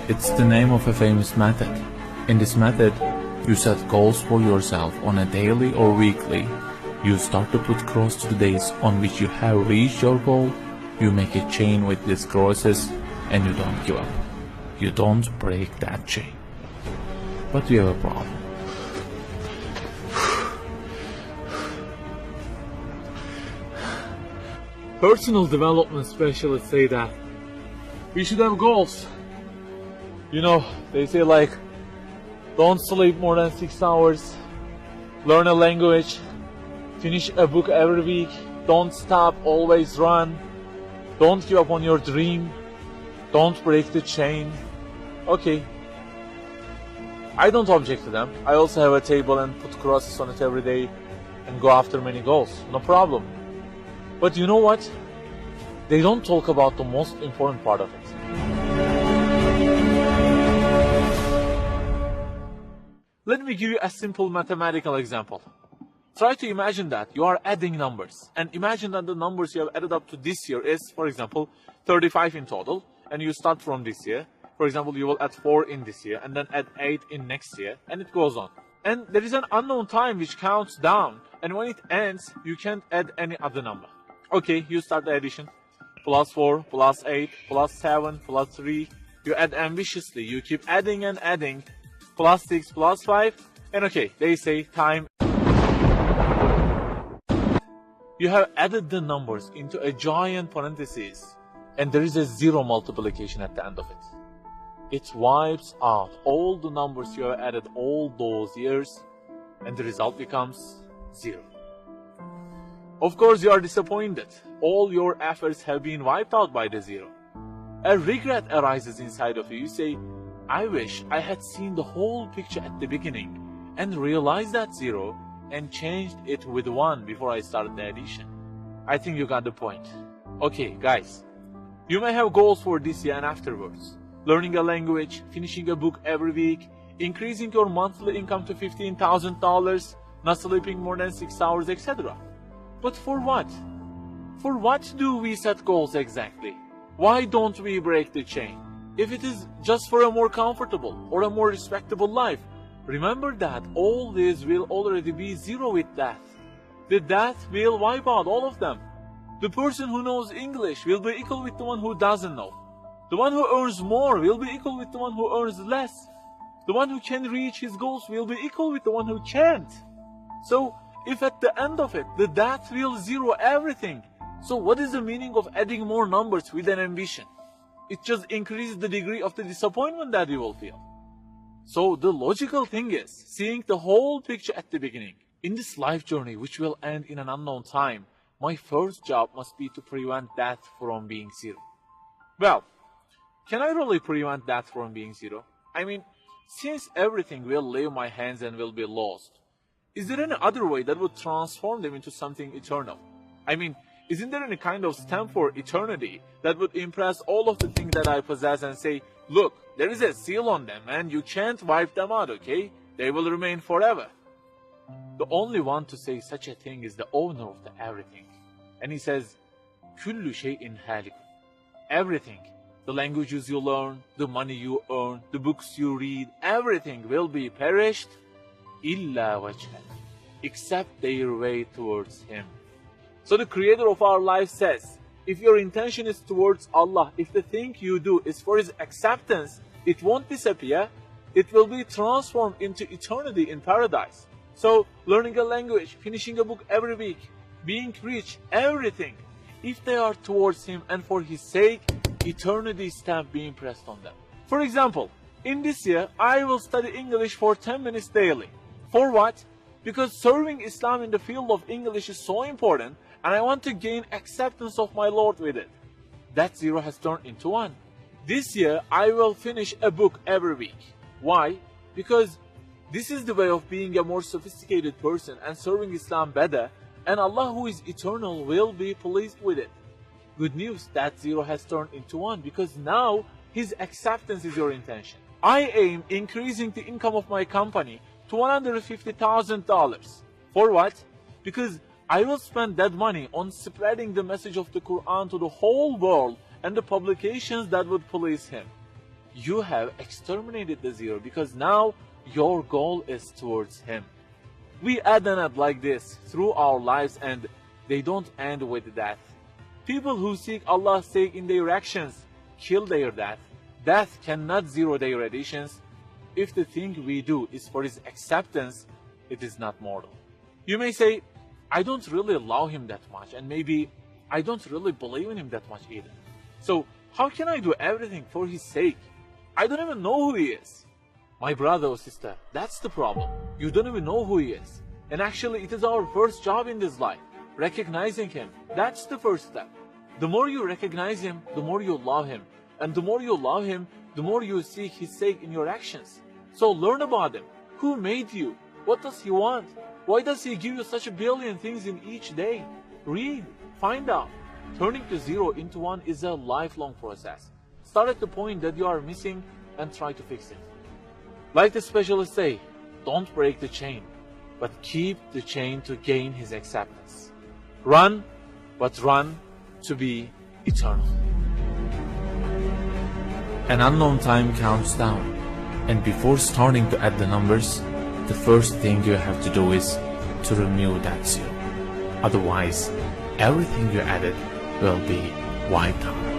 It's the name of a famous method. In this method, you set goals for yourself on a daily or weekly. You start to put cross to the days on which you have reached your goal. You make a chain with these crosses and you don't give up. You don't break that chain. But you have a problem. Personal development specialists say that we should have goals. You know, they say like, don't sleep more than 6 hours, learn a language, finish a book every week, don't stop, always run, don't give up on your dream, don't break the chain. Okay, I don't object to them. I also have a table and put crosses on it every day and go after many goals, no problem. But you know what? They don't talk about the most important part of it. Let me give you a simple mathematical example. Try to imagine that you are adding numbers. And imagine that the numbers you have added up to this year is, for example, 35 in total. And you start from this year. For example, you will add 4 in this year and then add 8 in next year. And it goes on. And there is an unknown time which counts down. And when it ends, you can't add any other number. Okay, you start the addition. Plus 4, plus 8, plus 7, plus 3. You add ambitiously. You keep adding and adding. Plus 6, plus 5. And okay, they say time. You have added the numbers into a giant parenthesis. And there is a zero multiplication at the end of it. It wipes out all the numbers you have added all those years. And the result becomes 0. Of course, you are disappointed. All your efforts have been wiped out by the 0. A regret arises inside of you. You say, I wish I had seen the whole picture at the beginning and realized that 0 and changed it with 1 before I started the addition. I think you got the point. Okay, guys, you may have goals for this year and afterwards. Learning a language, finishing a book every week, increasing your monthly income to $15,000, not sleeping more than 6 hours, etc. But for what? For what do we set goals exactly? Why don't we break the chain? If it is just for a more comfortable or a more respectable life, remember that all this will already be 0 with death. The death will wipe out all of them. The person who knows English will be equal with the one who doesn't know. The one who earns more will be equal with the one who earns less. The one who can reach his goals will be equal with the one who can't. So, if at the end of it, the death will 0 everything, so what is the meaning of adding more numbers with an ambition? It just increases the degree of the disappointment that you will feel. So the logical thing is, seeing the whole picture at the beginning. In this life journey, which will end in an unknown time, my first job must be to prevent death from being 0. Well, can I really prevent death from being 0? I mean, since everything will leave my hands and will be lost, is there any other way that would transform them into something eternal? I mean, isn't there any kind of stamp for eternity that would impress all of the things that I possess and say, look, there is a seal on them and you can't wipe them out, okay? They will remain forever. The only one to say such a thing is the owner of the everything. And he says, Kullu şeyin halik. Everything, the languages you learn, the money you earn, the books you read, everything will be perished, illa wajhah, except their way towards Him. So the Creator of our life says, if your intention is towards Allah, if the thing you do is for His acceptance, it won't disappear, it will be transformed into eternity in paradise. So learning a language, finishing a book every week, being rich, everything, if they are towards Him and for His sake, eternity stamp being pressed on them. For example, in this year, I will study English for 10 minutes daily. For what? Because serving Islam in the field of English is so important and I want to gain acceptance of my Lord with it. That 0 has turned into 1. This year, I will finish a book every week. Why? Because this is the way of being a more sophisticated person and serving Islam better, and Allah who is eternal will be pleased with it. Good news, that 0 has turned into 1 because now His acceptance is your intention. I aim increasing the income of my company to $150,000. For what? Because I will spend that money on spreading the message of the Quran to the whole world and the publications that would please Him. you have exterminated the zero, because now your goal is towards him. We add and add like this through our lives, and they don't end with death. People who seek Allah's sake in their actions kill their death. Death cannot zero their additions. If the thing we do is for his acceptance, it is not mortal. You may say, I don't really love him that much, and maybe I don't really believe in him that much either. So how can I do everything for his sake? I don't even know who he is. My brother or sister, that's the problem. You don't even know who he is. And actually, it is our first job in this life. Recognizing him, that's the first step. The more you recognize him, the more you love him. And the more you love him, the more you seek his sake in your actions. So learn about him. Who made you? What does he want? Why does he give you such a billion things in each day? Read, find out. Turning to zero into one is a lifelong process. Start at the point that you are missing and try to fix it. Like the specialists say, don't break the chain, but keep the chain to gain his acceptance. Run, but run to be eternal. An unknown time counts down, and before starting to add the numbers, the first thing you have to do is to remove that zero. Otherwise, everything you added will be wiped out.